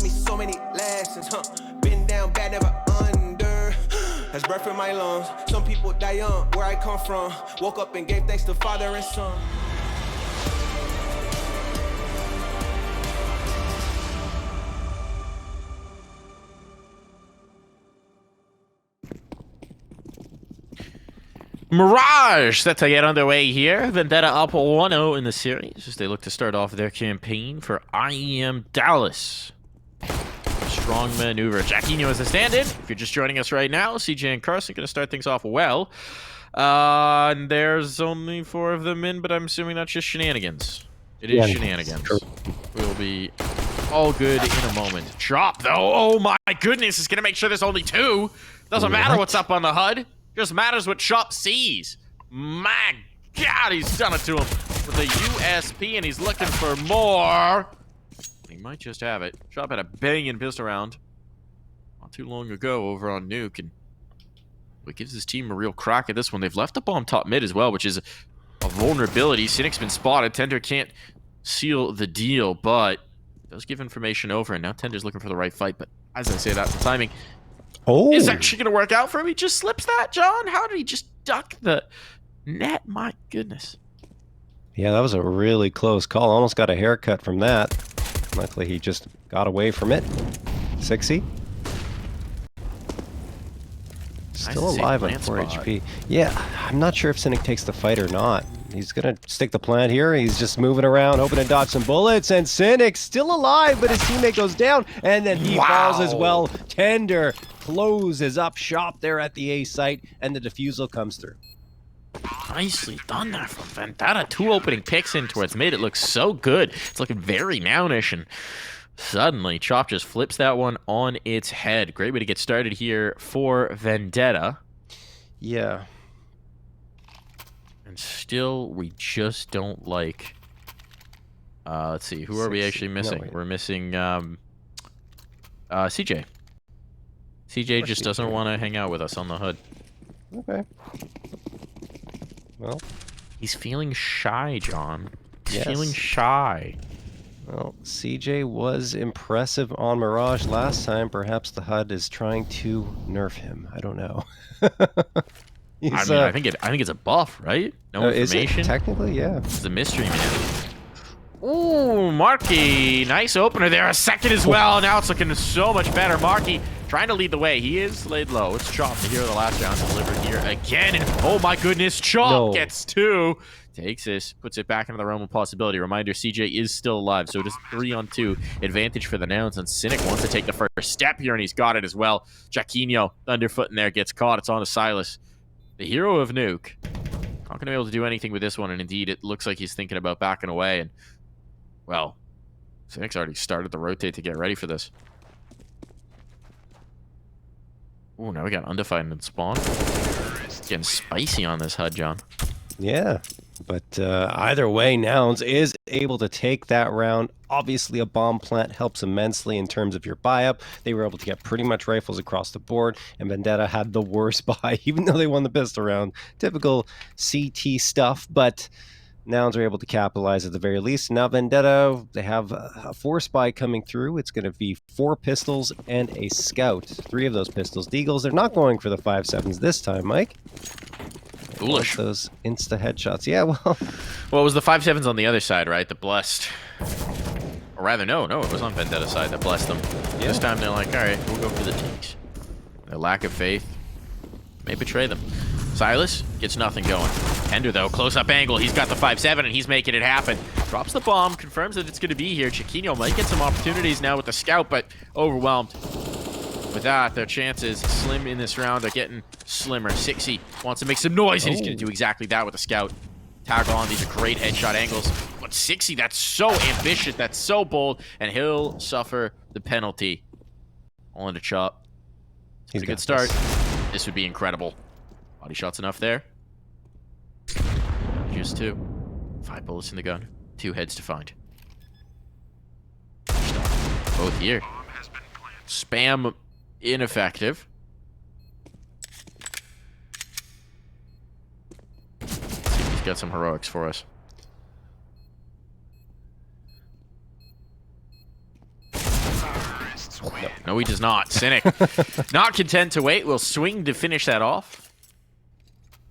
taught me so many lessons, Been down bad, never under. Has breath in my lungs. Some people die young, where I come from. Woke up and gave thanks to Father and Son. Mirage set to get underway here. Vendetta up 1-0 in the series as they look to start off their campaign for IEM Dallas. Strong maneuver. Jacquinho is the stand-in. If you're just joining us right now, CJ and Carson going to start things off well. And there's only 4 of them in, but I'm assuming that's just shenanigans. It is shenanigans. We'll be all good in a moment. Chop, though. Oh my goodness. It's going to make sure there's only 2. Doesn't matter what's up on the HUD. Just matters what Chop sees. My God, he's done it to him with a USP, and he's looking for more. He might just have it. Chop had a banging pistol round not too long ago over on Nuke, and it gives his team a real crack at this one. They've left the bomb top mid as well, which is a vulnerability. Cynic's been spotted. Tender can't seal the deal, but does give information over, and now Tender's looking for the right fight. But as I say that, the timing is actually going to work out for him. He just slips that, John. How did he just duck the net? My goodness. Yeah, that was a really close call. Almost got a haircut from that. Luckily, he just got away from it. Cxzi. Still alive on 4 HP. Yeah, I'm not sure if Cynic takes the fight or not. He's going to stick the plant here. He's just moving around, hoping to dodge some bullets. And Cynic still alive, but his teammate goes down. And then he falls as well. Tender closes up shop there at the A site, and the defusal comes through. Nicely done there from Vendetta. 2 opening picks in towards mid. It looks so good. It's looking very Nownish, and suddenly Chop just flips that one on its head. Great way to get started here for Vendetta. Yeah. And still, we just don't like... let's see. Who are we actually missing? We're missing CJ. CJ just doesn't want to hang out with us on the HUD. Okay. Well, he's feeling shy, John. He's yes. feeling shy. Well, CJ was impressive on Mirage last time. Perhaps the HUD is trying to nerf him. I don't know. I think it's a buff, right? No information. Is it? Technically, yeah. It's a mystery, man. Ooh, MarKE. Nice opener there. A second as well. Now it's looking so much better. MarKE trying to lead the way. He is laid low. It's Chop, the hero of the last round, delivered here again. And oh my goodness, Chop gets 2. Takes this, puts it back into the realm of possibility. Reminder, CJ is still alive, so it is 3-on-2 advantage for the Nouns, and Cynic wants to take the first step here, and he's got it as well. Jacquinho, underfoot in there, gets caught. It's on to Silas, the hero of Nuke. Not going to be able to do anything with this one, and indeed, it looks like he's thinking about backing away, and, well, Cynic's already started the rotate to get ready for this. Ooh, now we got undefined in spawn. It's getting spicy on this HUD, John. Yeah. But either way, Nouns is able to take that round. Obviously, a bomb plant helps immensely in terms of your buy-up. They were able to get pretty much rifles across the board, and Vendetta had the worst buy, even though they won the pistol round. Typical CT stuff, but Nouns are able to capitalize at the very least. Now Vendetta, they have a force buy coming through. It's going to be 4 pistols and a scout. 3 of those pistols. Deagles, they're not going for the 5.7s this time, Mike. Foolish. Those insta headshots. Yeah, well, it was the 5.7s on the other side, right? That blessed. Or rather, no, it was on Vendetta's side that blessed them. Yeah. This time they're like, all right, we'll go for the teaks. Their lack of faith may betray them. Silas gets nothing going. Tender, though, close-up angle. He's got the 5.7, and he's making it happen. Drops the bomb, confirms that it's going to be here. Jacquinho might get some opportunities now with the scout, but overwhelmed. With that, their chances slim in this round are getting slimmer. Cxzi wants to make some noise, and he's going to do exactly that with the scout. Tag on. These are great headshot angles. But Cxzi, that's so ambitious. That's so bold. And he'll suffer the penalty. All into Chop. It's a good start. This would be incredible. Body shots enough there. Just 2. 5 bullets in the gun. 2 heads to find. Both here. Spam ineffective. Let's see if he's got some heroics for us. No, he does not. Cynic, not content to wait, will swing to finish that off.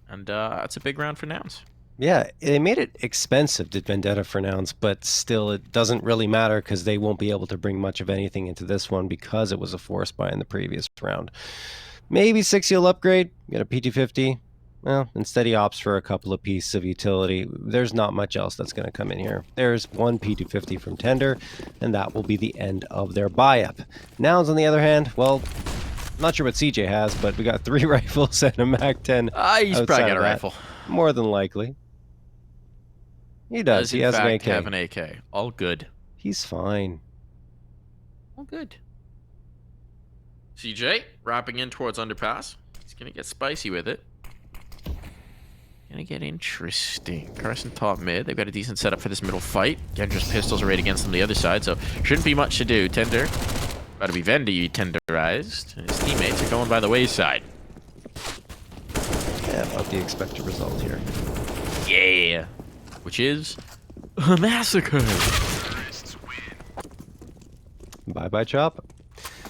And that's a big round for Nouns. Yeah, they made it expensive, did Vendetta for Nouns, but still it doesn't really matter because they won't be able to bring much of anything into this one because it was a force buy in the previous round. Maybe Cxzi will upgrade, get a PT50. Well, instead he opts for a couple of pieces of utility. There's not much else that's going to come in here. There's one P250 from Tender, and that will be the end of their buy-up. Nouns, on the other hand, well, not sure what CJ has, but we got 3 rifles and a MAC-10. He's probably got a rifle. More than likely. He does. He has an AK. Have an AK. All good. He's fine. All good. CJ, wrapping in towards underpass. He's going to get spicy with it. Gonna get interesting. Carson top mid. They've got a decent setup for this middle fight. Gendra's pistols are right against them on the other side, so shouldn't be much to do. Tender. About to be Vendy tenderized. His teammates are going by the wayside. Yeah, about the expected result here. Yeah. Which is a massacre. Bye-bye, Chop.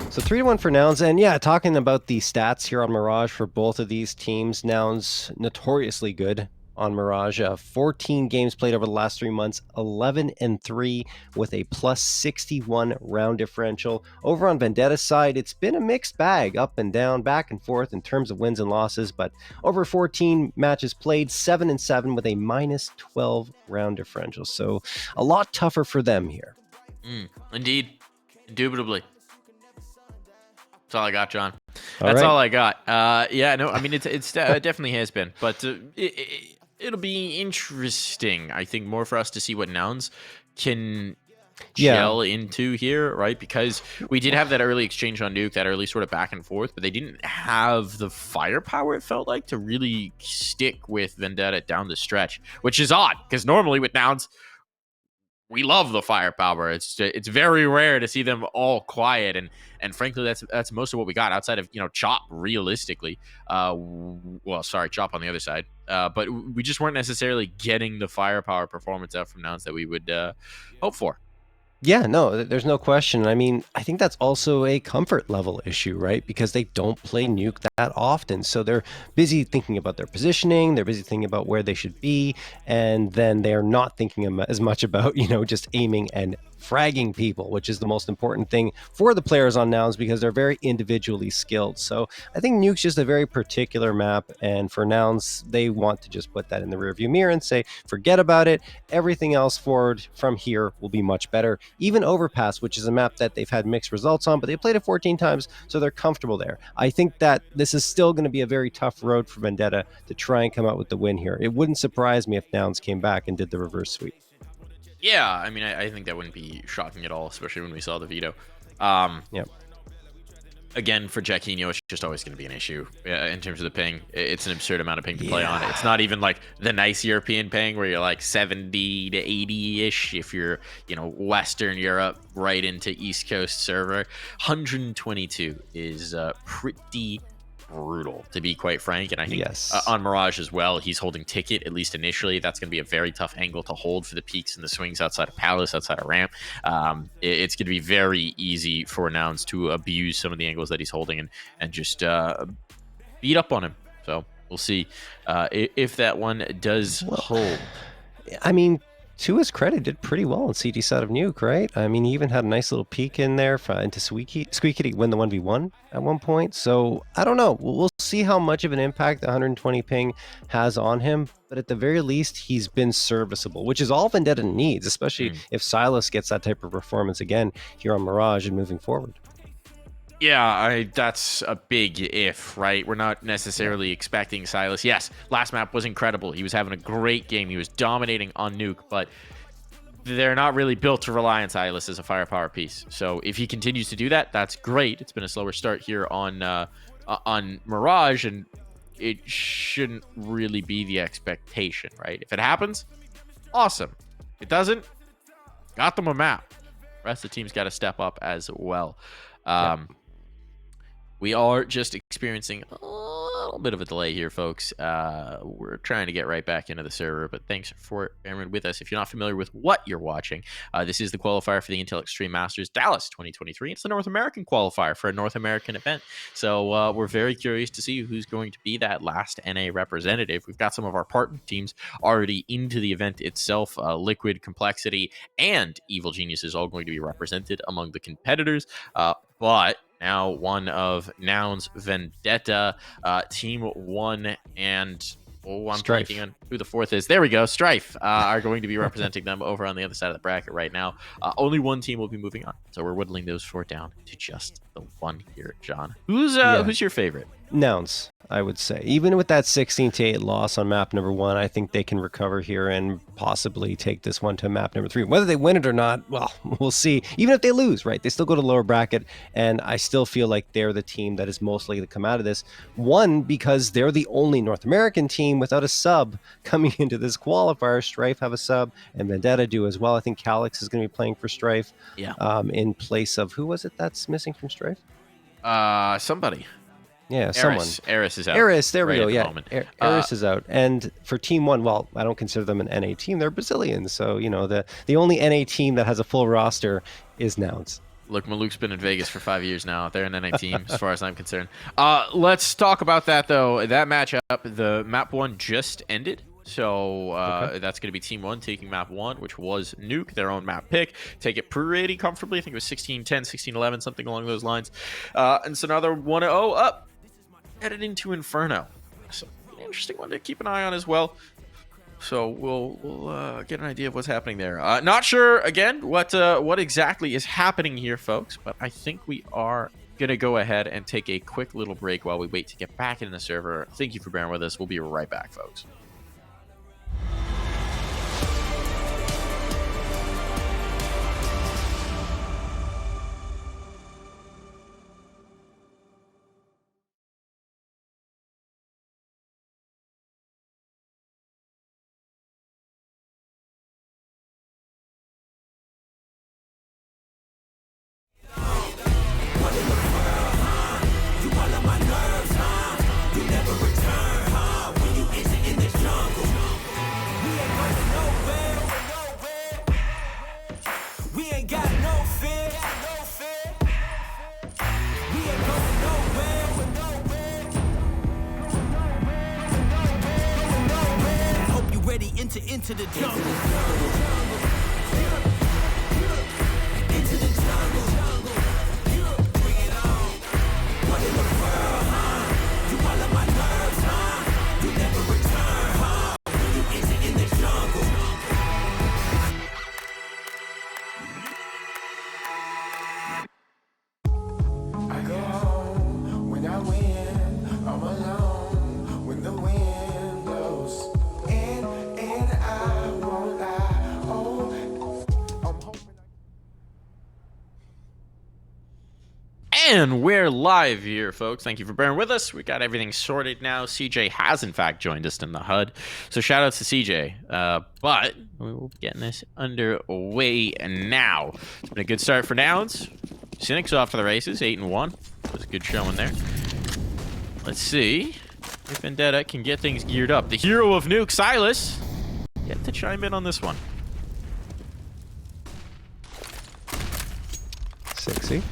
So 3-1 for Nouns, and yeah, talking about the stats here on Mirage for both of these teams, Nouns notoriously good on Mirage. 14 games played over the last 3 months, 11-3 with a plus 61 round differential. Over on Vendetta's side, it's been a mixed bag, up and down, back and forth in terms of wins and losses, but over 14 matches played, 7-7 with a minus 12 round differential. So a lot tougher for them here. Indeed. Indubitably. That's all I got, John. That's all I got. Yeah, no, I mean, it definitely has been, but it'll be interesting, I think, more for us to see what Nouns can gel into here, right? Because we did have that early exchange on Nuke, that early sort of back and forth, but they didn't have the firepower, it felt like, to really stick with Vendetta down the stretch, which is odd, because normally with Nouns, we love the firepower. It's very rare to see them all quiet, and frankly, that's most of what we got outside of Chop. Realistically, well, sorry, Chop on the other side, but we just weren't necessarily getting the firepower performance out from Nouns that we would hope for. Yeah, no, there's no question. I mean, I think that's also a comfort level issue, right? Because they don't play Nuke that often. So they're busy thinking about their positioning, they're busy thinking about where they should be, and then they're not thinking as much about, just aiming and fragging people, which is the most important thing for the players on Nouns because they're very individually skilled. So I think Nuke's just a very particular map, and for Nouns, they want to just put that in the rearview mirror and say, forget about it. Everything else forward from here will be much better. Even Overpass, which is a map that they've had mixed results on, but they played it 14 times, so they're comfortable there. I think that this is still going to be a very tough road for Vendetta to try and come out with the win here. It wouldn't surprise me if Nouns came back and did the reverse sweep. Yeah, I mean, I think that wouldn't be shocking at all, especially when we saw the veto. Yep. Again, for Jacquinho, it's just always going to be an issue in terms of the ping. It's an absurd amount of ping to play on. It's not even like the nice European ping where you're like 70 to 80-ish if you're, Western Europe right into East Coast server. 122 is pretty brutal, to be quite frank, and I think on Mirage as well, he's holding ticket, at least initially. That's going to be a very tough angle to hold for the peaks and the swings outside of Palace, outside of ramp. It's going to be very easy for Nouns to abuse some of the angles that he's holding and just beat up on him. So we'll see if that one does hold. I mean, to his credit, did pretty well on CG side of Nuke, right? I mean, he even had a nice little peek in there into Squeaky to win the 1v1 at one point. So I don't know. We'll see how much of an impact the 120 ping has on him. But at the very least, he's been serviceable, which is all Vendetta needs, especially if Silas gets that type of performance again here on Mirage and moving forward. Yeah, that's a big if, right? We're not necessarily expecting Silas. Yes, last map was incredible. He was having a great game. He was dominating on Nuke, but they're not really built to rely on Silas as a firepower piece. So if he continues to do that, that's great. It's been a slower start here on Mirage, and it shouldn't really be the expectation, right? If it happens, awesome. If it doesn't, got them a map. The rest of the team's got to step up as well. We are just experiencing a little bit of a delay here, folks. We're trying to get right back into the server, but thanks for bearing with us. If you're not familiar with what you're watching, this is the qualifier for the Intel Extreme Masters Dallas 2023. It's the North American qualifier for a North American event. So we're very curious to see who's going to be that last NA representative. We've got some of our partner teams already into the event itself. Liquid, Complexity, and Evil Geniuses all going to be represented among the competitors. But now one of Nouns, Vendetta, Team 1, and I'm Strife. blanking on who the fourth is. There we go. Strife are going to be representing them over on the other side of the bracket right now. Only one team will be moving on. So we're whittling those four down to just the one here, John. Who's your favorite? Nouns, I would say. Even with that 16-8 loss on map number 1, I think they can recover here and possibly take this one to map number 3. Whether they win it or not, well, we'll see. Even if they lose, right? They still go to lower bracket, and I still feel like they're the team that is most likely to come out of this. One, because they're the only North American team without a sub coming into this qualifier. Strife have a sub, and Vendetta do as well. I think Cxzi is going to be playing for Strife. Yeah. In place of, who was it that's missing from Strife? Somebody. Yeah, someone. Eris is out. Eris, there we go. The Yeah, moment. Eris is out. And for Team 1, well, I don't consider them an NA team. They're Brazilians. So, you know, the only NA team that has a full roster is Nouns. Look, Maluk's been in Vegas for 5 years now. They're an NA team, as far as I'm concerned. Let's talk about that, though. That matchup, the map 1 just ended. So that's going to be Team 1 taking map 1, which was Nuke, their own map pick. Take it pretty comfortably. I think it was 16-10, 16-11, something along those lines. And so now they're 1-0 up, headed into Inferno. So an interesting one to keep an eye on as well. So we'll get an idea of what's happening there. Not sure, again, what exactly is happening here, folks, but I think we are going to go ahead and take a quick little break while we wait to get back in the server. Thank you for bearing with us. We'll be right back, folks. Into the jungle. Into the jungle. Bring it on. What in the world, huh? You all of my nerves, huh? You never return, huh? When you enter in the jungle. I go home when I win. I'm alone when the wind blows. And we're live here, folks. Thank you for bearing with us. We got everything sorted now. CJ has, in fact, joined us in the HUD. So shout out to CJ. But we will be getting this underway now. It's been a good start for Nouns. Cynic's off to the races, 8-1. That was a good showing there. Let's see if Vendetta can get things geared up. The hero of Nuke, Silas, yet to chime in on this one. Cxzi.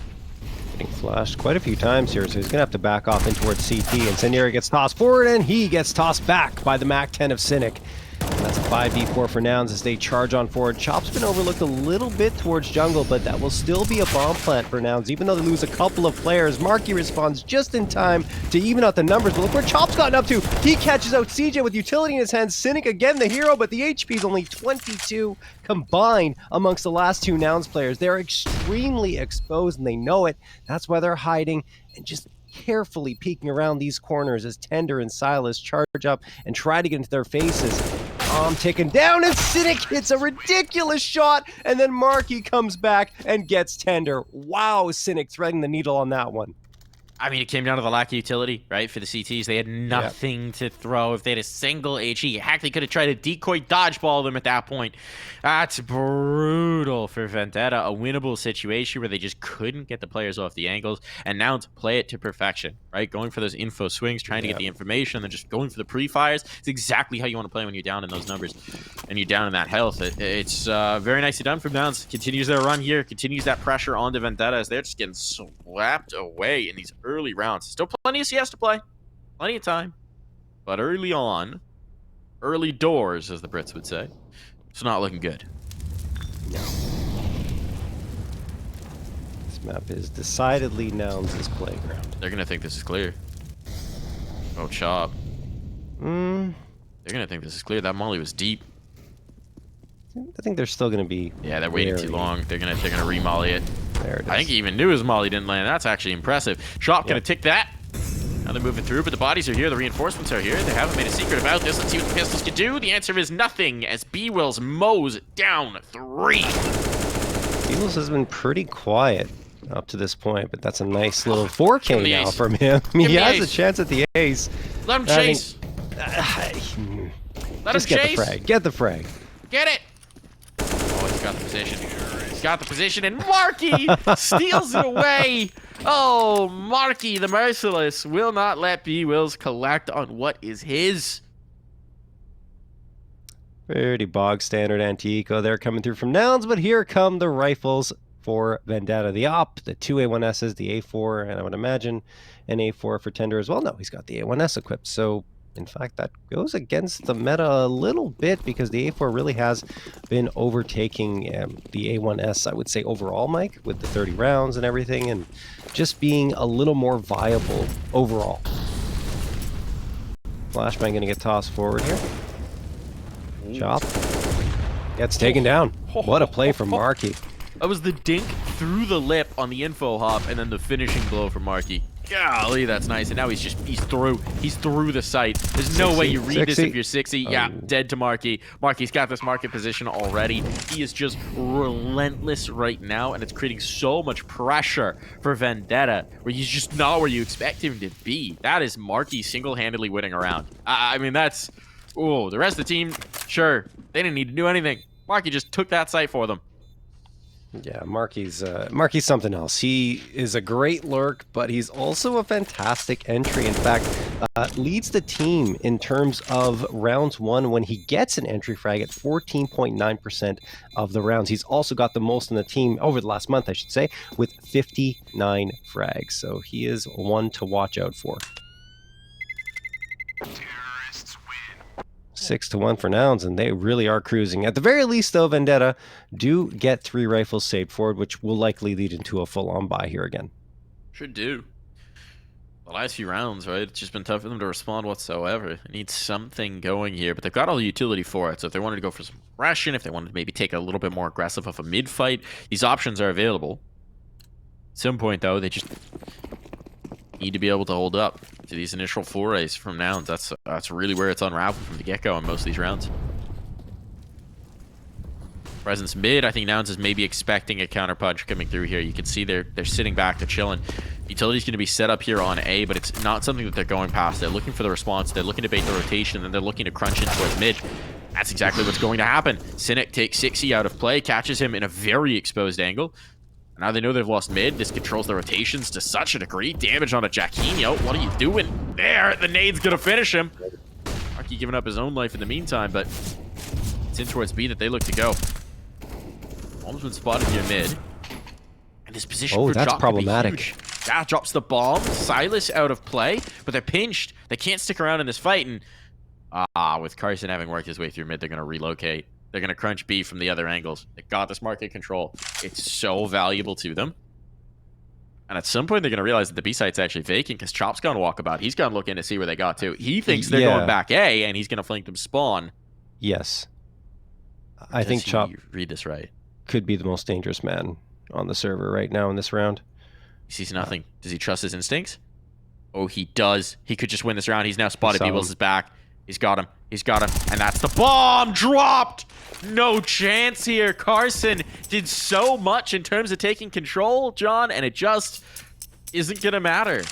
Getting flashed quite a few times here, so he's going to have to back off in towards CT, and Senior gets tossed forward, and he gets tossed back by the MAC-10 of Cynic. And that's a 5v4 for Nouns as they charge on forward. Chop's been overlooked a little bit towards jungle, but that will still be a bomb plant for Nouns, even though they lose a couple of players. MarKE responds just in time to even out the numbers, but look where Chop's gotten up to. He catches out CJ with utility in his hands. Cynic again the hero, but the HP is only 22 combined amongst the last two Nouns players. They're extremely exposed, and they know it. That's why they're hiding and just carefully peeking around these corners as Tender and Silas charge up and try to get into their faces. Taken down, and Cynic hits a ridiculous shot, and then MarKE comes back and gets Tender. Wow, Cynic threading the needle on that one. I mean, it came down to the lack of utility, right, for the CTs. They had nothing to throw. If they had a single HE, heck, they could have tried to decoy dodgeball them at that point. That's brutal for Vendetta. A winnable situation where they just couldn't get the players off the angles, and Nouns play it to perfection, right? Going for those info swings, trying to get the information, and then just going for the pre-fires. It's exactly how you want to play when you're down in those numbers and you're down in that health. It's very nicely done from Nouns. Continues their run here, continues that pressure onto Vendetta as they're just getting swept away in these early rounds. Still plenty of CS to play. Plenty of time. But early on, early doors, as the Brits would say, it's not looking good. No. This map is decidedly Nouns' playground. They're going to think this is clear. Oh, Chop. They're going to think this is clear. That molly was deep. I think they're still going to be... Yeah, they're waiting too long. They're gonna re-molly it. There it is. I think he even knew his molly didn't land. That's actually impressive. Chop gonna tick that. Now they're moving through, but the bodies are here. The reinforcements are here. They haven't made a secret about this. Let's see what the pistols can do. The answer is nothing, as bwills mows down 3. bwills has been pretty quiet up to this point, but that's a nice little 4K now ace. from him. He has ace. a chance at the ace. Let him chase. Let Just him get chase. the frag. Get the frag. Get it. Oh, he's got the position. He's got the position, and MarKE steals it away. Oh, MarKE, the merciless, will not let bwills collect on what is his. Pretty bog standard anti-eco there coming through from Nouns, but here come the rifles for Vendetta. The AWP, the 2 A1Ss, the A4, and I would imagine an A4 for Tender as well. No, he's got the A1S equipped. So, in fact, that goes against the meta a little bit because the A4 really has been overtaking the A1S, I would say, overall, Mike, with the 30 rounds and everything, and just being a little more viable overall. Flashbang going to get tossed forward here. Chop. Gets taken down. What a play from MarKE. That was the dink through the lip on the info hop, and then the finishing blow from MarKE. Golly, that's nice. And now he's through. He's through the site. There's no way you read this if you're Cxzi. Yeah, dead to MarKE. MarKE's got this market position already. He is just relentless right now, and it's creating so much pressure for Vendetta, where he's just not where you expect him to be. That is MarKE single-handedly winning around. I mean, that's... Ooh, the rest of the team, sure, they didn't need to do anything. MarKE just took that site for them. Yeah, MarKE's something else. He is a great lurk, but he's also a fantastic entry. In fact, leads the team in terms of rounds won when he gets an entry frag at 14.9% of the rounds. He's also got the most in the team over the last month, I should say, with 59 frags. So he is one to watch out for. 6-1 for Nouns, and they really are cruising. At the very least, though, Vendetta do get 3 rifles saved forward, which will likely lead into a full-on buy here again. Should do. The last few rounds, right? It's just been tough for them to respond whatsoever. They need something going here, but they've got all the utility for it. So if they wanted to go for some aggression, if they wanted to maybe take a little bit more aggressive off a mid-fight, these options are available. At some point, though, they just need to be able to hold up to these initial forays from Nouns. That's really where it's unraveled from the get-go in most of these rounds. Presence mid, I think Nouns is maybe expecting a counterpunch coming through here. You can see they're sitting back, they're chilling. Utility's going to be set up here on A, but it's not something that they're going past. They're looking for the response, they're looking to bait the rotation, and they're looking to crunch in towards mid. That's exactly what's going to happen. Cynic takes Cxzi out of play, catches him in a very exposed angle. Now they know they've lost mid. This controls the rotations to such a degree. Damage on a Jacquinho. What are you doing there? The nade's gonna finish him. MarKE giving up his own life in the meantime, but it's in towards B that they look to go. Bomb's been spotted near mid. And this position for that's Chop problematic. could be huge. That drops the bomb. Silas out of play, but they're pinched. They can't stick around in this fight, and with Carson having worked his way through mid, they're gonna relocate. They're going to crunch B from the other angles. They got this market control. It's so valuable to them. And at some point, they're going to realize that the B site's actually vacant because Chop's going to walk about. He's going to look in to see where they got to. He thinks they're going back A, and he's going to flank them spawn. Yes. I think Chop read this right. Could be the most dangerous man on the server right now in this round. He sees nothing. Does he trust his instincts? Oh, he does. He could just win this round. He's now spotted. bwills is back. He's got him. He's got him. And that's the bomb dropped. No chance here. Carson did so much in terms of taking control, John, and it just isn't going to matter.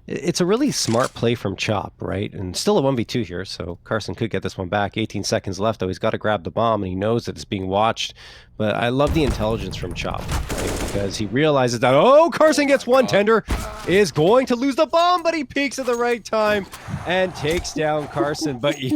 It's a really smart play from Chop, right? And still a 1v2 here, so Carson could get this one back. 18 seconds left, though. He's got to grab the bomb, and he knows that it's being watched. But I love the intelligence from Chop, right? Because he realizes that, oh, Carson gets one. Tender is going to lose the bomb, but he peeks at the right time and takes down Carson. But yeah,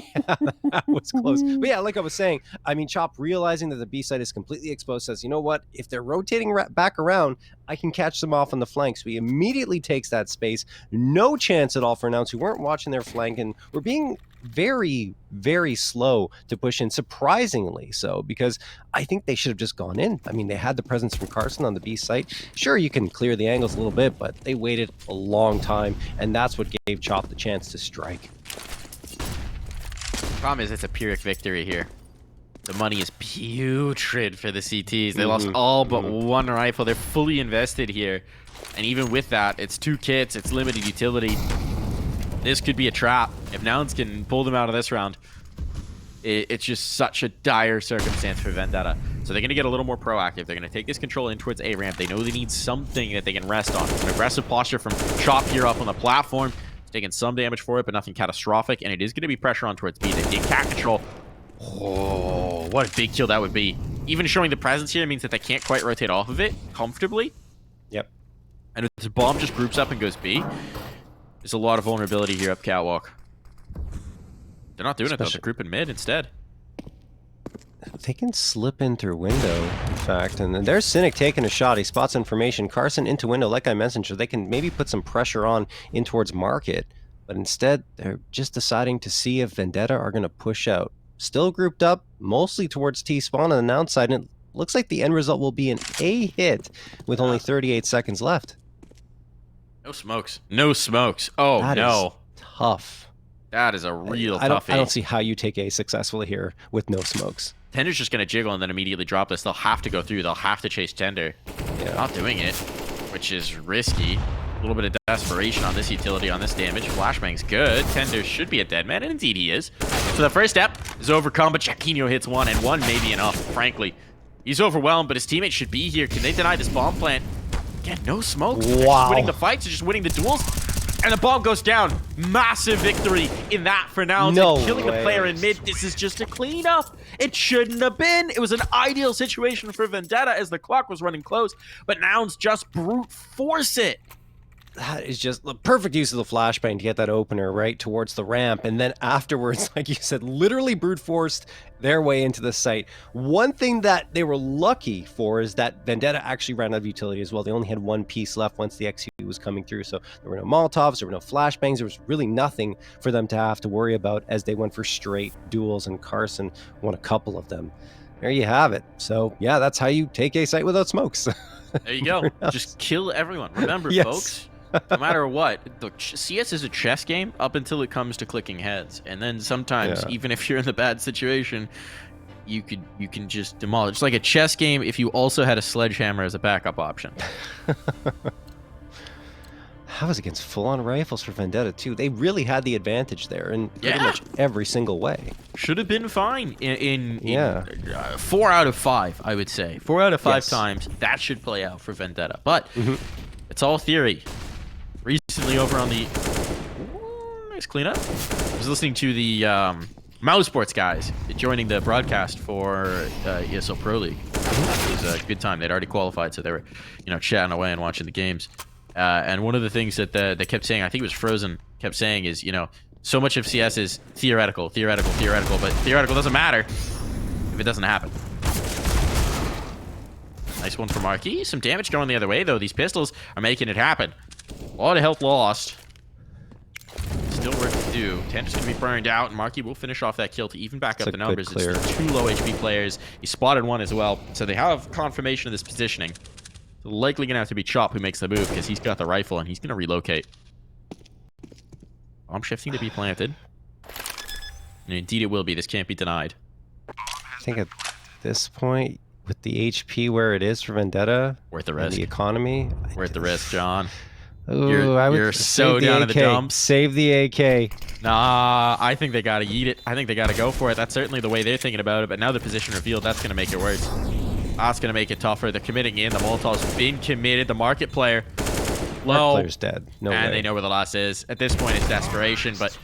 that was close. But yeah, like I was saying, I mean, Chop realizing that the B side is completely exposed says, you know what? If they're rotating back around, I can catch them off on the flank. So he immediately takes that space. No chance at all for Nouns, who weren't watching their flank and were being very, very slow to push in, surprisingly so, because I think they should have just gone in. I mean, they had the presence from Carson on the B site. Sure, you can clear the angles a little bit, but they waited a long time, and that's what gave Chop the chance to strike. Problem is, it's a Pyrrhic victory here. The money is putrid for the CTs. They lost all but one rifle. They're fully invested here. And even with that, it's 2 kits, it's limited utility. This could be a trap. If Nouns can pull them out of this round, it's just such a dire circumstance for Vendetta. So they're going to get a little more proactive. They're going to take this control in towards A ramp. They know they need something that they can rest on. It's an aggressive posture from Chop here up on the platform. It's taking some damage for it, but nothing catastrophic. And it is going to be pressure on towards B. They take cat control. Oh, what a big kill that would be. Even showing the presence here means that they can't quite rotate off of it comfortably. Yep. And if the bomb just groups up and goes B, there's a lot of vulnerability here up Catwalk. They're not doing it, though. They're grouping mid instead. They can slip in through window, in fact. And then there's Cynic taking a shot. He spots information. Carson into window, like I mentioned, so they can maybe put some pressure on in towards MarKE. But instead, they're just deciding to see if Vendetta are going to push out. Still grouped up, mostly towards T-spawn on the Nouns side. And it looks like the end result will be an A hit with only 38 seconds left. No smokes. No smokes. Oh, That no. is tough. That is a real I toughie. don't see how you take A successfully here with no smokes. Tender's just going to jiggle and then immediately drop this. They'll have to go through. They'll have to chase Tender. Yeah. Not doing it, which is risky. A little bit of desperation on this utility, on this damage. Flashbang's good. Tender should be a dead man, and indeed he is. So the first step is overcome, but Cxzi hits one, and one may be enough, frankly. He's overwhelmed, but his teammates should be here. Can they deny this bomb plant? Again, no smokes. They're just winning the fights. They're just winning the duels. And the bomb goes down. Massive victory in that for Nouns. No and killing way. the player in mid. This is just a cleanup. It shouldn't have been. It was an ideal situation for Vendetta as the clock was running close. But Nouns just brute force it. That is just the perfect use of the flashbang to get that opener right towards the ramp. And then afterwards, like you said, literally brute forced their way into the site. One thing that they were lucky for is that Vendetta actually ran out of utility as well. They only had one piece left once the Cxzi was coming through. So there were no Molotovs, there were no flashbangs. There was really nothing for them to have to worry about as they went for straight duels, and Carson won a couple of them. There you have it. So yeah, that's how you take a site without smokes. There you go. Just kill everyone. Remember, Yes. folks, no matter what, look, CS is a chess game up until it comes to clicking heads. And then sometimes, even if you're in the bad situation, you can just demolish. It's like a chess game if you also had a sledgehammer as a backup option. That was against full-on rifles for Vendetta too. They really had the advantage there in pretty Yeah. much every single way. Should have been fine in 4 out of 5, I would say. 4 out of 5 Yes. times, that should play out for Vendetta. But it's all theory. Recently over on the... Ooh, nice cleanup. I was listening to the Mouse Sports guys joining the broadcast for ESL Pro League. It was a good time. They'd already qualified, so they were, chatting away and watching the games. And one of the things that they kept saying, I think it was Frozen, kept saying is, so much of CS is theoretical, but theoretical doesn't matter if it doesn't happen. Nice one from MarKE. Some damage going the other way, though. These pistols are making it happen. A lot of health lost. Still work to do. Tender's going to be burned out, and MarKE will finish off that kill to even back up the numbers. It's the 2 low HP players. He spotted one as well, so they have confirmation of this positioning. So likely going to have to be Chop who makes the move, because he's got the rifle, and he's going to relocate. Bomb shifting to be planted. And indeed it will be. This can't be denied. I think at this point, with the HP where it is for Vendetta, Worth the and risk. the economy, Worth the risk, John. Ooh, I would you're so save the down AK. in the dumps. Save the AK. Nah, I think they gotta eat it. I think they gotta go for it. That's certainly the way they're thinking about it. But now the position revealed, that's gonna make it worse. That's gonna make it tougher. They're committing in. The Molotov's been committed. The MarKE player low. Player's dead. No and way. they know where the last is. At this point, it's desperation, but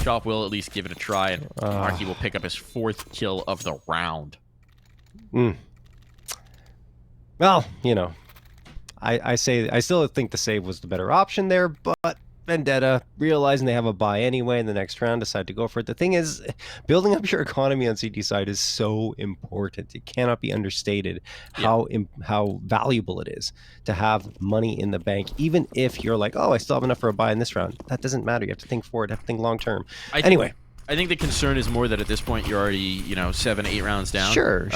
Chop will at least give it a try, and MarKE will pick up his 4th kill of the round. Well, you know, I still think the save was the better option there, but Vendetta, realizing they have a buy anyway in the next round, decide to go for it. The thing is, building up your economy on CT side is so important. It cannot be understated how valuable it is to have money in the bank, even if you're like, oh, I still have enough for a buy in this round. That doesn't matter. You have to think forward, have to think long term. Anyway. I think the concern is more that at this point you're already, you know, 7-8 rounds down. Sure.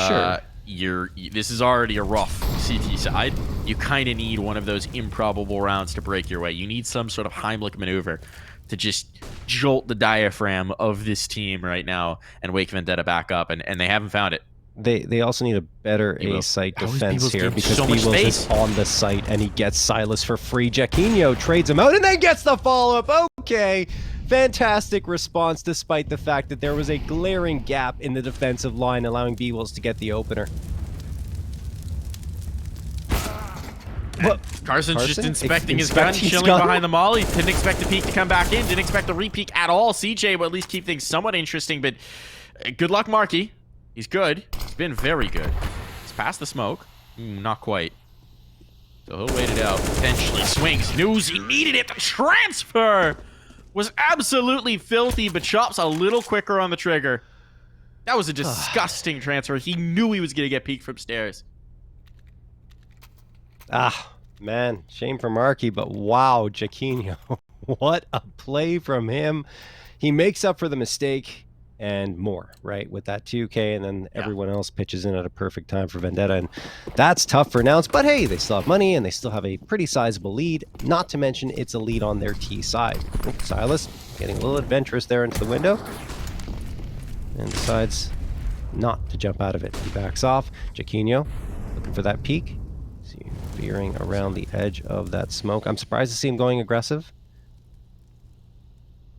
This is already a rough CT side. You kind of need one of those improbable rounds to break your way. You need some sort of Heimlich maneuver to just jolt the diaphragm of this team right now and wake Vendetta back up, and they haven't found it. They also need a better A-site defense here because so bwills is on the site and he gets Silas for free. Jacquinho trades him out and then gets the follow-up. Okay. Fantastic response despite the fact that there was a glaring gap in the defensive line allowing bwills to get the opener. But Carson's just inspecting his gun, chilling behind the molly. Didn't expect the peak to come back in. Didn't expect the re-peak at all. CJ will at least keep things somewhat interesting, but good luck, MarKE. He's good. He's been very good. He's past the smoke. Not quite. So he'll wait it out. Potentially swings. News, he needed it. The transfer was absolutely filthy, but Chop's a little quicker on the trigger. That was a disgusting transfer. He knew he was going to get peeked from stairs. Man, shame for MarKE, but wow, Jacquinho. What a play from him. He makes up for the mistake and more, right, with that 2K, and then everyone else pitches in at a perfect time for Vendetta, and that's tough for Nouns, but hey, they still have money, and they still have a pretty sizable lead, not to mention it's a lead on their T side. Silas getting a little adventurous there into the window, and decides not to jump out of it. He backs off. Jacquinho looking for that peek. See, veering around the edge of that smoke. I'm surprised to see him going aggressive,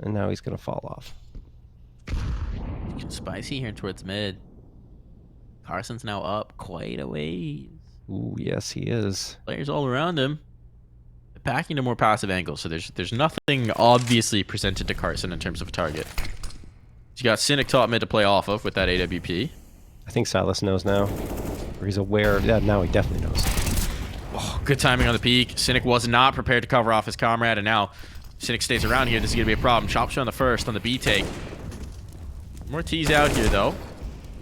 and now he's going to fall off. Spicy here towards mid. Carson's now up quite a ways. Ooh, yes, he is. Players all around him. Packing to more passive angles, so there's nothing obviously presented to Carson in terms of a target. You got Cynic top mid to play off of with that AWP. I think Silas knows now. Or he's aware. Yeah, now he definitely knows. Oh, good timing on the peak. Cynic was not prepared to cover off his comrade, and now Cynic stays around here. This is going to be a problem. Chop's on the first on the B take. More T's out here, though.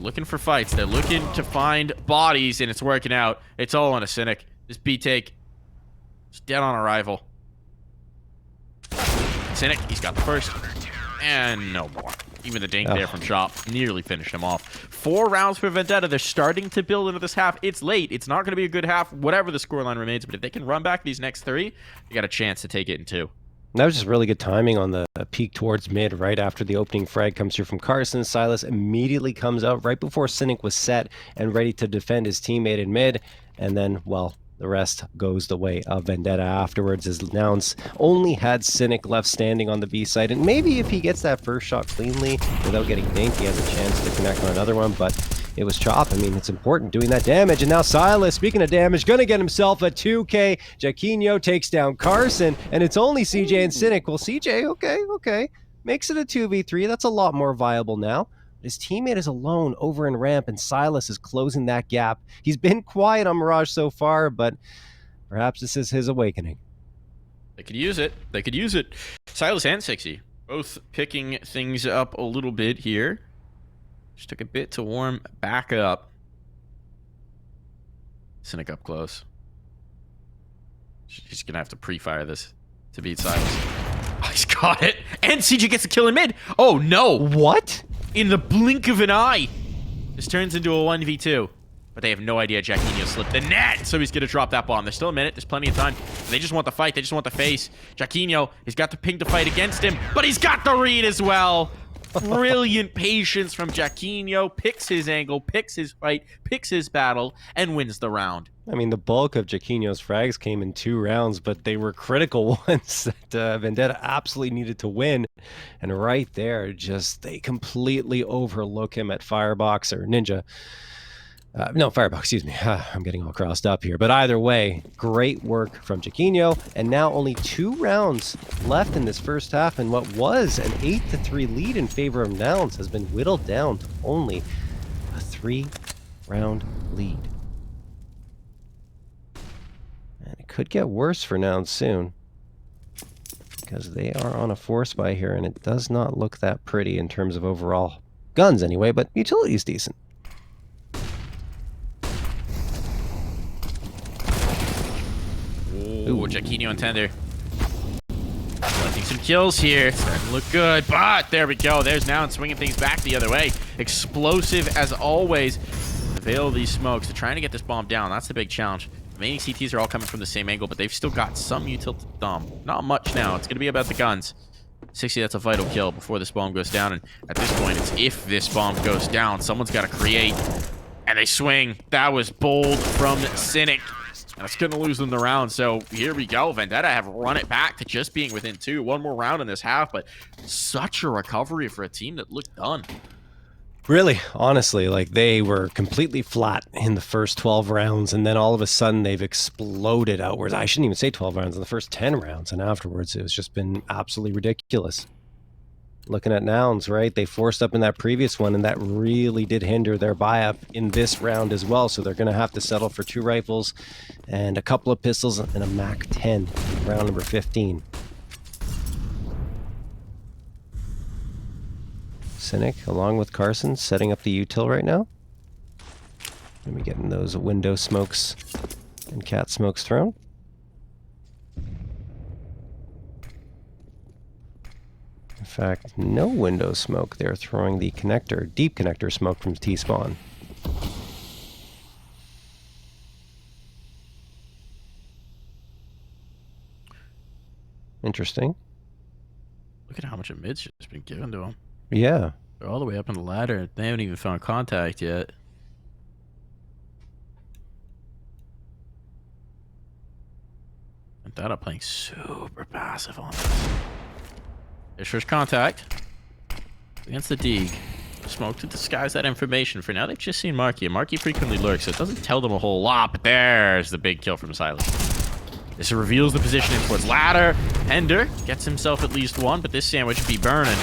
Looking for fights. They're looking to find bodies, and it's working out. It's all on a Cynic. This B take is dead on arrival. Cynic, he's got the first. And no more. Even the dink there from Chop nearly finished him off. 4 rounds for Vendetta. They're starting to build into this half. It's late. It's not going to be a good half, whatever the scoreline remains. But if they can run back these next 3, they got a chance to take it in 2. That was just really good timing on the peak towards mid right after the opening frag comes through from Carson. Silas immediately comes out right before Cynic was set and ready to defend his teammate in mid. And then, well, the rest goes the way of Vendetta afterwards, as Nouns only had Cynic left standing on the B side. And maybe if he gets that first shot cleanly without getting dinked, he has a chance to connect on another one. But it was Chop. I mean, it's important doing that damage. And now Silas, speaking of damage, going to get himself a 2K. Jacquinho takes down Carson, and it's only CJ and Cynic. Well, CJ, okay. Makes it a 2v3. That's a lot more viable now. His teammate is alone over in ramp, and Silas is closing that gap. He's been quiet on Mirage so far, but perhaps this is his awakening. They could use it. They could use it. Silas and Cxzi both picking things up a little bit here. Just took a bit to warm back up. Cynic up close. He's going to have to pre-fire this to beat Silas. Oh, he's got it. And CJ gets a kill in mid. Oh, no. What? In the blink of an eye. This turns into a 1v2. But they have no idea Jacquinho slipped the net, so he's going to drop that bomb. There's still a minute. There's plenty of time. They just want the fight. They just want the face. Jacquinho, he's got the ping to fight against him, but he's got the read as well. Brilliant patience from Jacquinho. Picks his angle, picks his fight, picks his battle, and wins the round. I mean, the bulk of Jacquinho's frags came in 2 rounds, but they were critical ones that Vendetta absolutely needed to win. And right there, just they completely overlook him at Firebox or Ninja. No, Fireball, excuse me. I'm getting all crossed up here. But either way, great work from Cxzi. And now only 2 rounds left in this first half. And what was an 8-3 lead in favor of Nouns has been whittled down to only a 3-round lead. And it could get worse for Nouns soon, because they are on a force buy here, and it does not look that pretty in terms of overall guns anyway, but utility is decent. Ooh, Cxzi on tender. Collecting some kills here. Starting to look good, but there we go. There's Nouns swinging things back the other way. Explosive as always. Avail these smokes. They're trying to get this bomb down. That's the big challenge. The remaining CTs are all coming from the same angle, but they've still got some utility thumb. Not much now. It's going to be about the guns. Cxzi, that's a vital kill before this bomb goes down. And at this point, it's if this bomb goes down, someone's got to create. And they swing. That was bold from Cynic. That's going to lose them the round. So here we go. Vendetta have run it back to just being within 2. One more round in this half, but such a recovery for a team that looked done. Really, honestly, like they were completely flat in the first 12 rounds, and then all of a sudden they've exploded outwards. I shouldn't even say 12 rounds, in the first 10 rounds, and afterwards it was just been absolutely ridiculous. Looking at Nouns, right? They forced up in that previous one, and that really did hinder their buy-up in this round as well. So they're going to have to settle for 2 rifles and a couple of pistols and a MAC-10 round number 15. Cynic, along with Carson, setting up the util right now. Gonna be getting those window smokes and cat smokes thrown. In fact, no window smoke. They're throwing the connector, deep connector smoke from T-spawn. Interesting. Look at how much a mid's just been given to them. Yeah. They're all the way up on the ladder. They haven't even found contact yet. Vendetta playing super passive on this. There's first contact against the Deeg. Smoke to disguise that information. For now, they've just seen MarKE. MarKE frequently lurks, so it doesn't tell them a whole lot, but there's the big kill from Silas. This reveals the positioning towards ladder. Ender gets himself at least 1, but this sandwich would be burning.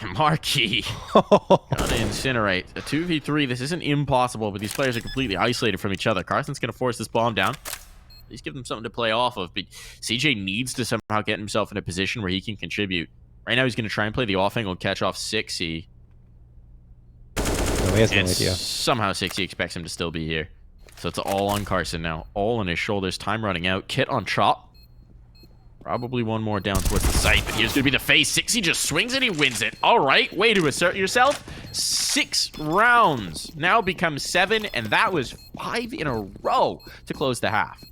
And MarKE gotta incinerate. A 2v3, this isn't impossible, but these players are completely isolated from each other. Carson's gonna force this bomb down. At least give them something to play off of, but CJ needs to somehow get himself in a position where he can contribute. Right now, he's gonna try and play the off angle and catch off Cxzi. No, he has no idea. Somehow Cxzi expects him to still be here. So it's all on Carson now. All on his shoulders. Time running out. Kit on Chop. Probably one more down towards the site, but here's going to be the face. Cxzi just swings and he wins it. All right, way to assert yourself. 6 rounds now becomes 7, and that was 5 in a row to close the half.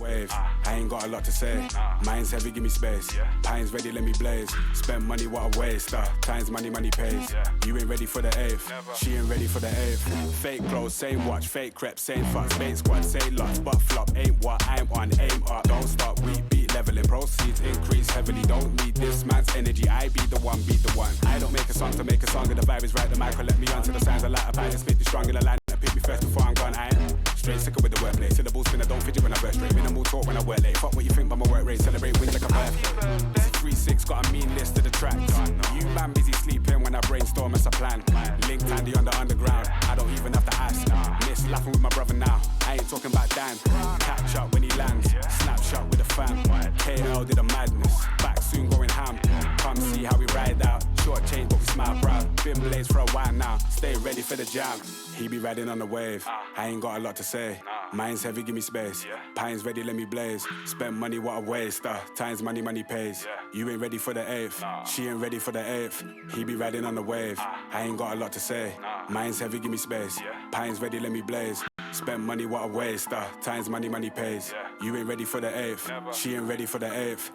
Wave. I ain't got a lot to say. Mine's heavy, give me space. Pine's ready, let me blaze. Spend money, what a waste. Time's money, money pays. You ain't ready for the 8th. She ain't ready for the 8th. Fake clothes, same watch. Fake crepe, same fucks. Bait squad, say lots. But flop ain't what I'm on. Aim up, don't stop. We beat leveling. Proceeds increase heavily. Don't need this man's energy. I be the one, beat the one. I don't make a song to make a song. And the vibe is right. The mic will let me onto the signs. I light a pattern. Spit the strong in the line. Pick me first before I'm gone. I ain't straight sicker with the wordplay. Syllables spin, I don't fidget when I burst straight. Minimal talk when I work late. Fuck what you think by my work rate. Celebrate wins like a birthday. This is 3-6, got a mean list of the tracks. You man busy sleeping when I brainstorm as a plan. Linked handy on the underground. I don't even have to ask. Miss laughing with my brother now. I ain't talking about Dan. Catch up when he lands. Snapshot with the fam. KL did a madness. Back soon going ham. Come see how we ride out. Short change but we smile proud. been blazed for a while now. Stay ready for the jam. He be riding on the wave. I ain't got a lot to say. Mine's heavy, give me space. Pine's ready, let me blaze. Spend money, what a waste. Times money, money pays. You ain't ready for the 8th. She ain't ready for the 8th. He be riding on the wave. I ain't got a lot to say. Mine's heavy, give me space. Pine's ready, let me blaze. Spend money, what a waste. Times money, money pays. You ain't ready for the 8th. She ain't ready for the 8th.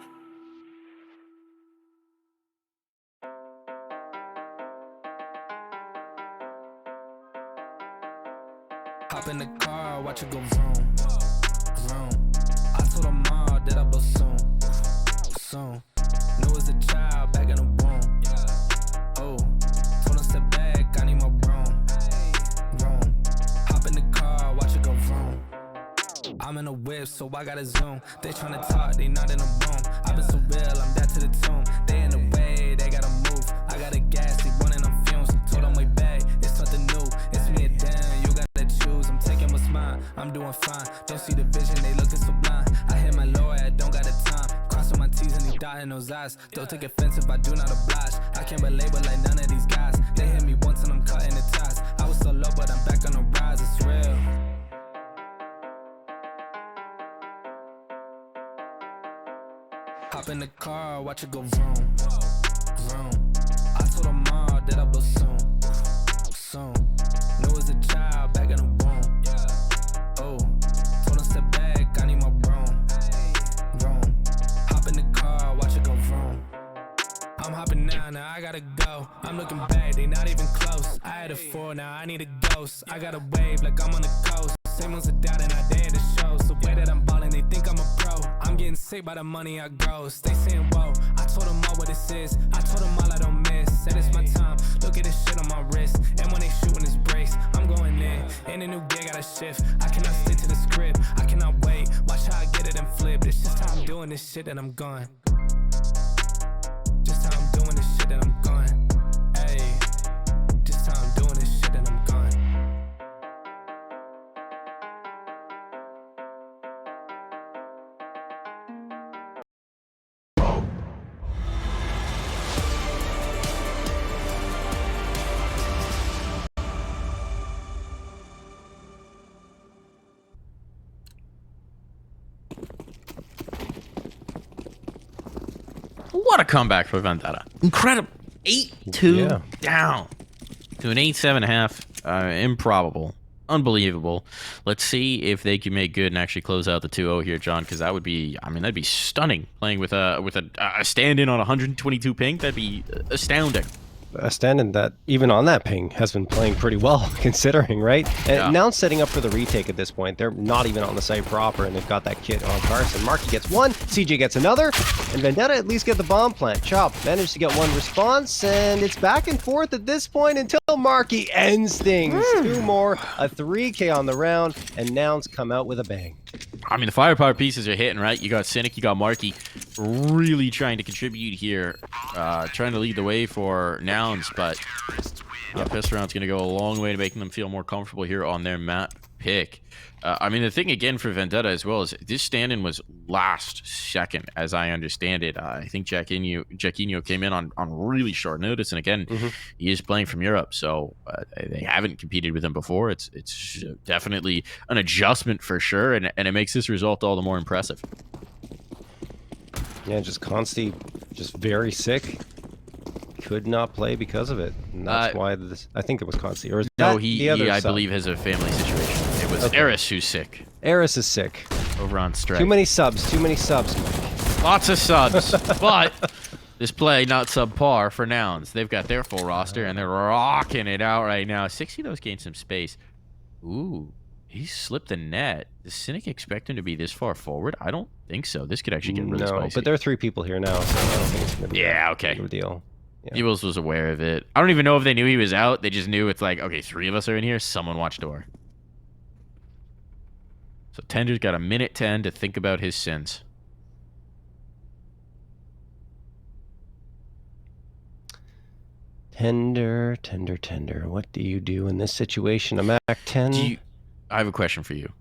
Hop in the car, watch it go vroom, vroom. I told her mom that I will soon, soon. Knew as a child, back in the womb. Oh, told her step back, I need my room, room. Hop in the car, watch it go vroom. I'm in a whip, so I gotta zoom. They tryna talk, they not in the room. I've been so real, I'm that to the tomb. They in the way, they gotta move. I got a gas, they running on fumes. Told them way back, it's something new. It's me and Dan, you gotta choose. I'm taking what's mine, I'm doing fine. Don't see the vision, they looking so blind. I hit my lawyer, I don't got the time. Crossing my T's and he dotting those eyes. Don't take offense if I do not oblige. I can't relate with like none of these guys. They hit me once and I'm cutting the ties. I was so low, but I'm back on the rise, it's real. Hop in the car, watch it go vroom, vroom. I told her mom that I will soon, soon. Knew as a child, back in the womb. Oh, told her step back, I need my room, room. Hop in the car, watch it go vroom. I'm hopping now I gotta go. I'm looking back, they not even close. I had a 4, now I need a ghost. I got a wave like I'm on the coast. Same ones are doubting, I dare the show. So way that I'm ballin', they think I'm a pro. I'm getting sick by the money I gross. They saying whoa, I told them all what this is. I told them all I don't miss. Said it's my time, look at this shit on my wrist. And when they shooting this breaks, I'm going in a new gig, gotta shift. I cannot stick to the script, I cannot wait. Watch how I get it and flip. It's just how I'm doing this shit and I'm gone. Just how I'm doing this shit and I'm gone. Ayy, just how I'm doing this shit and I'm gone. What a comeback for Vendetta. Incredible. 8-2 down to an 8-7.5. Improbable. Unbelievable. Let's see if they can make good and actually close out the 2-0 here, John, because that would be, I mean, that'd be stunning. Playing with a stand-in on 122 ping, that'd be astounding. A stand-in that, even on that ping, has been playing pretty well, considering, right? And now setting up for the retake at this point. They're not even on the site proper, and they've got that kit on Carson. MarKE gets one, CJ gets another, and Vendetta at least get the bomb plant. Chop managed to get one response, and it's back and forth at this point until MarKE ends things. 2 more, a 3K on the round, and Nouns come out with a bang. I mean, the firepower pieces are hitting, right? You got Cynic, you got MarKE really trying to contribute here, trying to lead the way for Nouns, but pistol round's going to go a long way to making them feel more comfortable here on their map pick. I mean, the thing again for Vendetta as well is this stand-in was last second, as I understand it. I think Jaquinho came in on really short notice, and again, he is playing from Europe, so they haven't competed with him before. It's definitely an adjustment for sure, and it makes this result all the more impressive. Yeah, just Cxzi, just very sick. Could not play because of it, and that's why this. I think it was Cxzi, or is no, that he I believe has a family situation. It was Eris who's sick. Eris is sick. Over on strike. Too many subs, Mike. Lots of subs, but this play not subpar for Nouns. They've got their full roster, and they're rocking it out right now. Cxzi, those gained some space. Ooh, he slipped the net. Does Cynic expect him to be this far forward? I don't think so. This could actually get really spicy. But there are 3 people here now, so I don't think it's going to be a big deal. Yeah. bwills was aware of it. I don't even know if they knew he was out. They just knew it's like, okay, 3 of us are in here. Someone watch door. So Tender's got 1:10 to think about his sins. Tender. What do you do in this situation? A Mac 10? I have a question for you.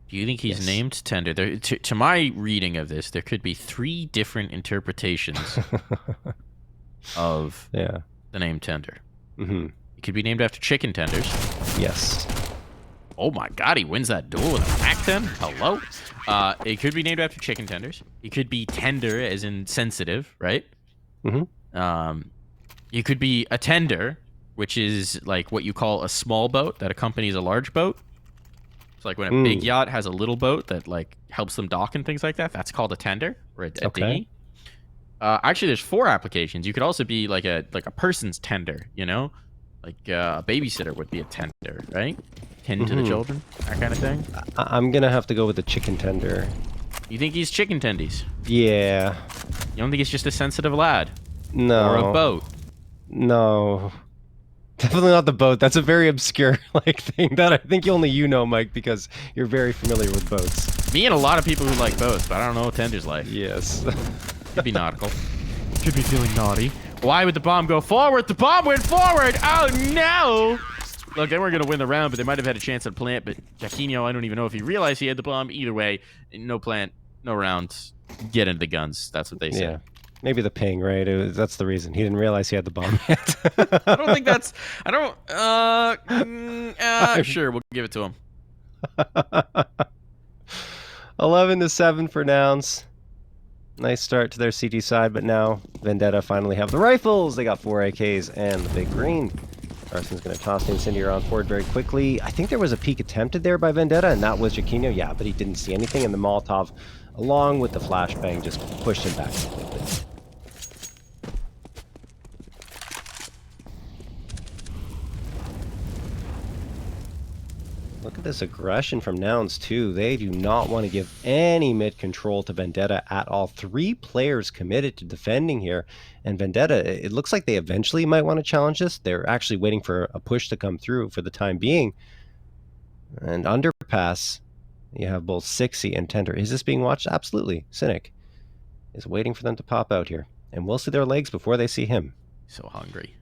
Do you think he's named Tender? To my reading of this, there could be 3 different interpretations of the name Tender. Mm-hmm. It could be named after chicken tenders. Yes. Oh my god, he wins that duel with a MarKE. Hello? It could be named after chicken tenders. It could be tender, as in sensitive, right? Mm-hmm. You could be a tender, which is like what you call a small boat that accompanies a large boat. It's like when a big yacht has a little boat that like helps them dock and things like that. That's called a tender or a dinghy. Actually, there's 4 applications. You could also be like a person's tender, you know? Like a babysitter would be a tender, right? Tend to the children, that kind of thing. I'm going to have to go with the chicken tender. You think he's chicken tendies? Yeah. You don't think he's just a sensitive lad? No. Or a boat? No. Definitely not the boat. That's a very obscure thing that I think only you know, Mike, because you're very familiar with boats. Me and a lot of people who like boats, but I don't know what tender's like. Yes. Could be nautical. Could be feeling naughty. Why would the bomb go forward? The bomb went forward! Oh no! Look, they weren't going to win the round, but they might have had a chance at plant, but Jaquinho, I don't even know if he realized he had the bomb. Either way, no plant, no rounds. Get into the guns. That's what they say. Yeah. Maybe the ping, right? That's the reason. He didn't realize he had the bomb yet. I don't think that's... I don't... sure, we'll give it to him. 11-7 for Nouns. Nice start to their CT side, but now Vendetta finally have the rifles. They got 4 AKs and the big green. Carson's going to toss the Incendiary on forward very quickly. I think there was a peek attempted there by Vendetta, and that was Jaquinho. Yeah, but he didn't see anything, and the Molotov, along with the flashbang, just pushed him back completely. Look at this aggression from Nouns, too. They do not want to give any mid control to Vendetta at all. 3 players committed to defending here. And Vendetta, it looks like they eventually might want to challenge this. They're actually waiting for a push to come through for the time being. And underpass, you have both Cxzi and Tender. Is this being watched? Absolutely. Cynic is waiting for them to pop out here. And we'll see their legs before they see him. So hungry.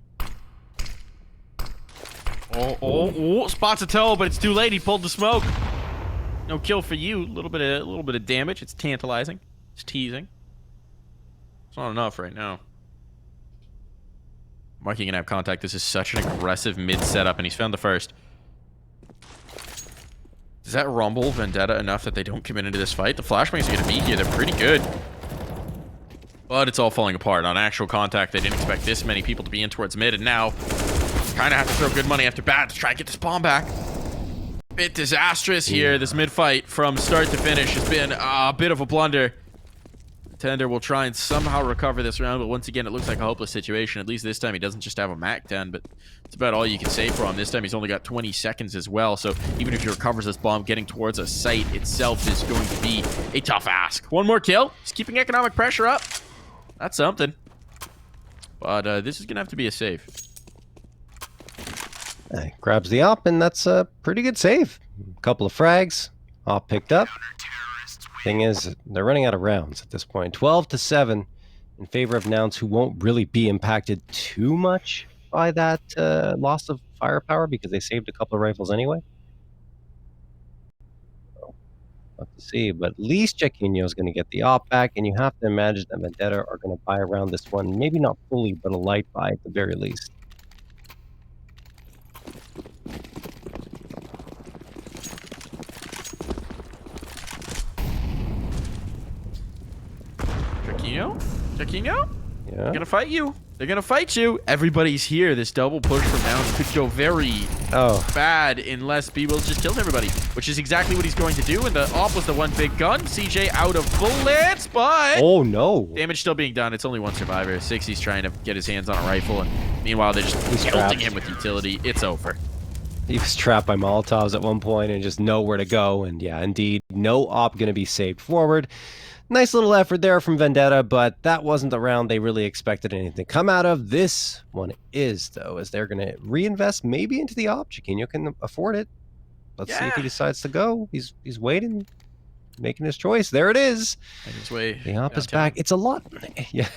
Oh, spots a toe, but it's too late. He pulled the smoke. No kill for you. A little bit of damage. It's tantalizing. It's teasing. It's not enough right now. MarKE gonna have contact. This is such an aggressive mid setup, and he's found the first. Does that rumble Vendetta enough that they don't commit into this fight? The flashbangs are gonna be here. They're pretty good. But it's all falling apart. On actual contact, they didn't expect this many people to be in towards mid, and now kind of have to throw good money after bad to try and get this bomb back. Bit disastrous here. This mid fight from start to finish has been a bit of a blunder. Tender will try and somehow recover this round, but once again, it looks like a hopeless situation. At least this time, he doesn't just have a MarKE, but it's about all you can say for him. This time, he's only got 20 seconds as well, so even if he recovers this bomb, getting towards a site itself is going to be a tough ask. 1 more kill. He's keeping economic pressure up. That's something. But this is going to have to be a save. Grabs the op, and that's a pretty good save. A couple of frags. Op picked up. Thing is, they're running out of rounds at this point. 12-7 in favor of Nouns, who won't really be impacted too much by that loss of firepower because they saved a couple of rifles anyway. So, we'll have to see, but at least Jaquinho is going to get the op back, and you have to imagine that Vendetta are going to buy around this one. Maybe not fully, but a light buy at the very least. Jaquinho? Yeah. They're gonna fight you. They're gonna fight you. Everybody's here. This double push from Nouns could go very bad unless bwills just kills everybody, which is exactly what he's going to do. And the op was the one big gun. CJ out of bullets, but oh no, damage still being done. It's only one survivor. Cxzi's trying to get his hands on a rifle, and meanwhile they're just pelting him with utility. It's over. He was trapped by Molotovs at one point and just nowhere to go. And yeah, indeed, no op going to be saved forward. Nice little effort there from Vendetta, but that wasn't the round they really expected anything to come out of. This one is, though, as they're going to reinvest maybe into the op. Jaquinho can afford it. Let's see if he decides to go. He's waiting, making his choice. There it is. Making his way the op is back. It's a lot. Yeah.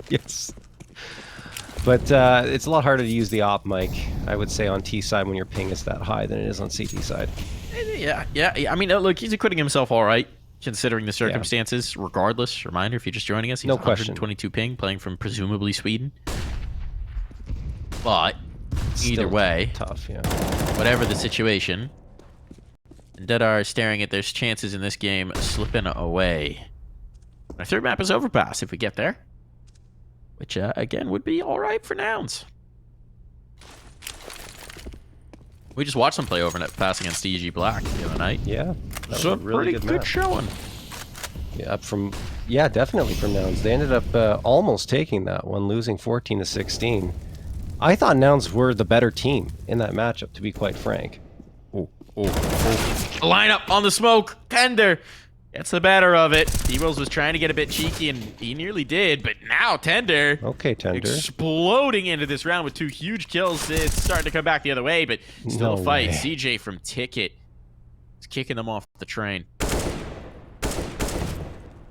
Yes. But it's a lot harder to use the op, Mike, I would say, on T side when your ping is that high than it is on CT side. Yeah. I mean, look, he's acquitting himself all right, considering the circumstances. Regardless, reminder, if you're just joining us, he's no 122 ping, playing from presumably Sweden. But either Still way, tough, yeah. whatever the situation, Vendetta are staring at their chances in this game slipping away. Our third map is Overpass if we get there. Which, again, would be alright for Nouns. We just watched them play Overpass against EG Black the other night. Yeah. That was So a really pretty good good map. showing. Yeah, definitely from Nouns. They ended up almost taking that one, losing 14-16. I thought Nouns were the better team in that matchup, to be quite frank. Oh. Line up on the smoke. Tender gets the better of it. bwills was trying to get a bit cheeky, and he nearly did, but now Tender. Okay, Tender. Exploding into this round with 2 huge kills. It's starting to come back the other way, but still No a fight. way. CJ from Ticket is kicking them off the train.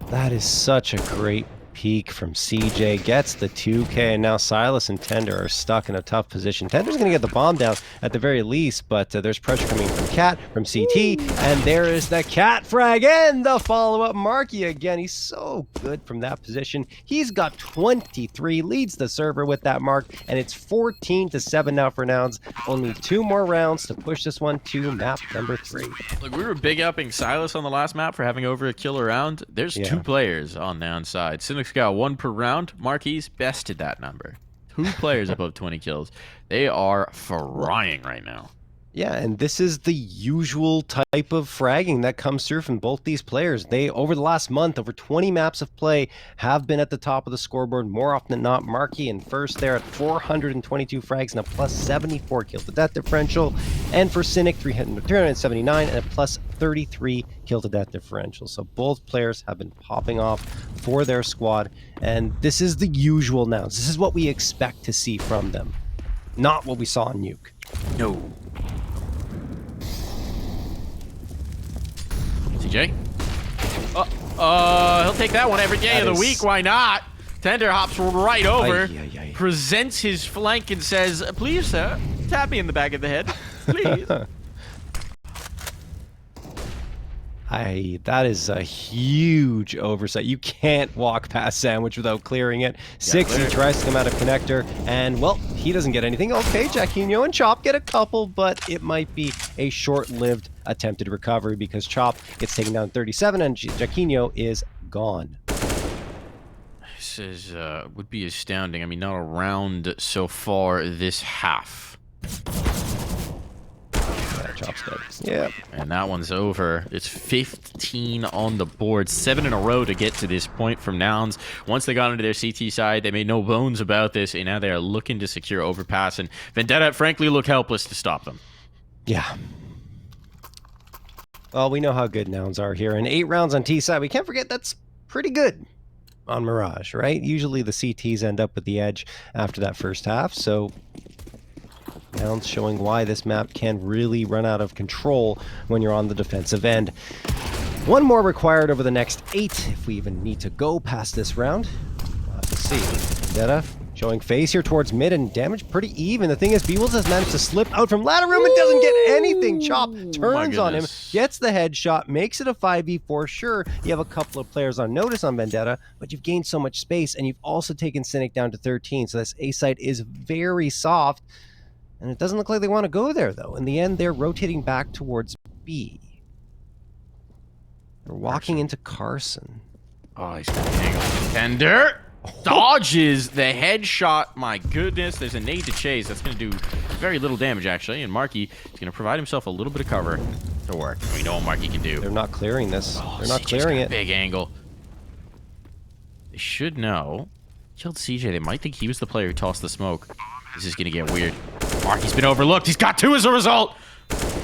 That is such a great peek from CJ. Gets the 2K, and now Silas and Tender are stuck in a tough position. Tender's going to get the bomb down at the very least, but there's pressure coming from Cat, from CT, and there is the Cat frag and the follow-up. MarKE again. He's so good from that position. He's got 23, leads the server with that mark, and it's 14-7 now for Nouns. Only 2 more rounds to push this one to map number 3. Look, we were big upping Silas on the last map for having over a kill a round. There's 2 players on Nouns side. Cynic's got 1 per round. MarKE's bested that number. 2 players above 20 kills. They are frying right now. Yeah, and this is the usual type of fragging that comes through from both these players. They, over the last month, over 20 maps of play, have been at the top of the scoreboard more often than not. MarKE in first there at 422 frags and a plus 74 kill to death differential. And for Cynic, 379 and a plus 33 kill to death differential. So both players have been popping off for their squad. And this is the usual Nouns. This is what we expect to see from them. Not what we saw in Nuke. No. CJ? He'll take that one every day of the week. Why not? Tender hops right over, presents his flank and says, "Please, sir, tap me in the back of the head, please." That is a huge oversight. You can't walk past Sandwich without clearing it. Cxzi tries to come out of connector, and, well, he doesn't get anything. Okay, Jacquinho and Chop get a couple, but it might be a short-lived attempted recovery because Chop gets taken down 37, and Jacquinho is gone. This is, would be astounding. I mean, not a round so far this half. Chop's dead. Yeah. And that one's over. It's 15 on the board. 7 in a row to get to this point from Nouns. Once they got into their CT side, they made no bones about this, and now they are looking to secure Overpass. And Vendetta, frankly, look helpless to stop them. Yeah. Well, we know how good Nouns are here. And 8 rounds on T side, we can't forget that's pretty good on Mirage, right? Usually the CTs end up with the edge after that first half, so Nouns showing why this map can really run out of control when you're on the defensive end. 1 more required over the next 8 if we even need to go past this round. We'll have to see. Vendetta showing face here towards mid, and damage pretty even. The thing is, bwills has managed to slip out from ladder room and doesn't get anything. Chop turns on him, gets the headshot, makes it a 5v4. Sure, you have a couple of players on notice on Vendetta, but you've gained so much space, and you've also taken Cynic down to 13, so this A site is very soft. And it doesn't look like they want to go there, though. In the end, they're rotating back towards B. They're walking into Carson. Oh, he's got an angle. Tender dodges the headshot. My goodness, there's a nade to chase. That's going to do very little damage, actually. And MarKE is going to provide himself a little bit of cover to work. We know what MarKE can do. They're not clearing this. Oh, They're not CJ's clearing got a it. big angle. They should know. Killed CJ. They might think he was the player who tossed the smoke. This is going to get weird. MarKE's been overlooked. He's got 2 as a result.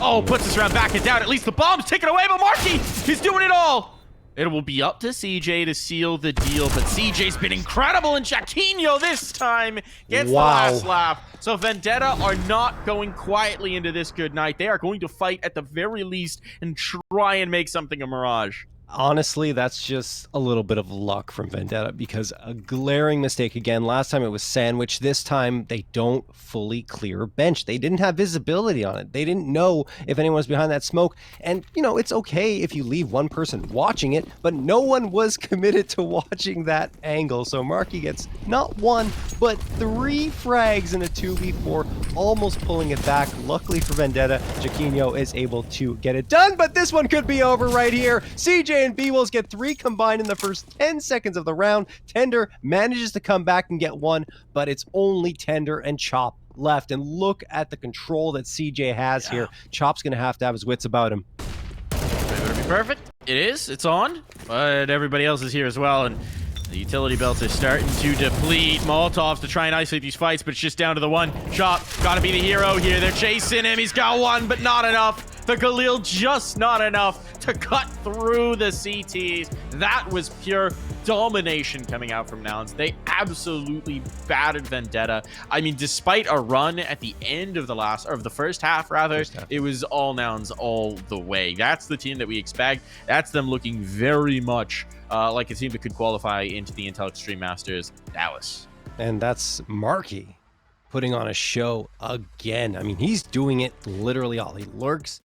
Oh, puts this round back and down. At least the bomb's taken away, but MarKE, he's doing it all. It will be up to CJ to seal the deal, but CJ's been incredible, and Jacquinho this time gets the last laugh. So Vendetta are not going quietly into this good night. They are going to fight at the very least and try and make something of Mirage. Honestly, that's just a little bit of luck from Vendetta because a glaring mistake again. Last time it was sandwich. This time they don't fully clear bench. They didn't have visibility on it. They didn't know if anyone was behind that smoke. And, you know, it's okay if you leave one person watching it, but no one was committed to watching that angle. So MarKE gets not one, but 3 frags in a 2v4, almost pulling it back. Luckily for Vendetta, Cxzi is able to get it done, but this one could be over right here. CJ and bwills get 3 combined in the first 10 seconds of the round. Tender manages to come back and get 1, but it's only Tender and Chop left. And look at the control that CJ has here. Chop's going to have his wits about him. Better be perfect. It is. It's on. But everybody else is here as well. And the utility belt is starting to deplete. Molotovs to try and isolate these fights, but it's just down to the one. Chop, gotta be the hero here. They're chasing him. He's got 1, but not enough. The Galil just not enough to cut through the CTs. That was pure domination coming out from Nouns. They absolutely battered Vendetta. I mean, despite a run at the end of the first half, it was all Nouns all the way. That's the team that we expect. That's them looking very much like a team that could qualify into the Intel Extreme Masters Dallas. And that's MarKE putting on a show again. I mean, he's doing it literally all. He lurks,